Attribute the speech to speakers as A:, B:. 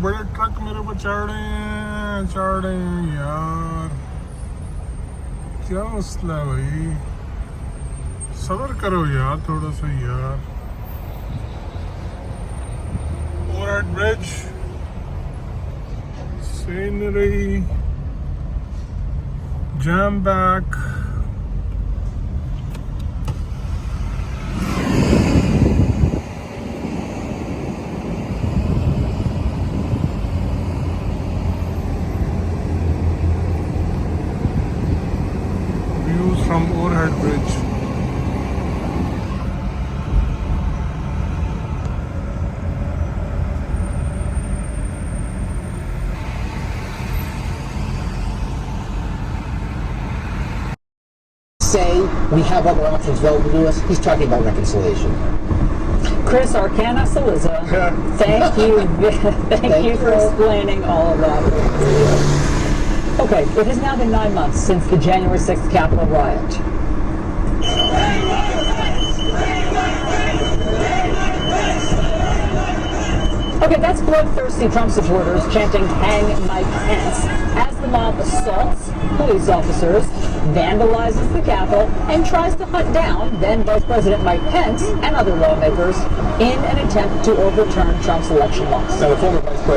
A: बड़े ट्रक मेरे पर चढ़ रहे हैं यार। क्या मसला है भाई, सब्र करो यार थोड़ा सा यार। Overhead bridge, scenery, jam back. Views from overhead bridge.
B: Say we have other options available to us. He's talking about reconciliation.
C: Chris Arcana Saliza, thank you, thank you for explaining all of that. Okay, it has now been 9 months since the January 6th Capitol riot. Okay, that's bloodthirsty Trump supporters chanting "Hang Mike Pence" as the mob assaults police officers, vandalizes the Capitol, and tries to hunt down then Vice President Mike Pence and other lawmakers in an attempt to overturn Trump's election loss.
B: Now, the former Vice President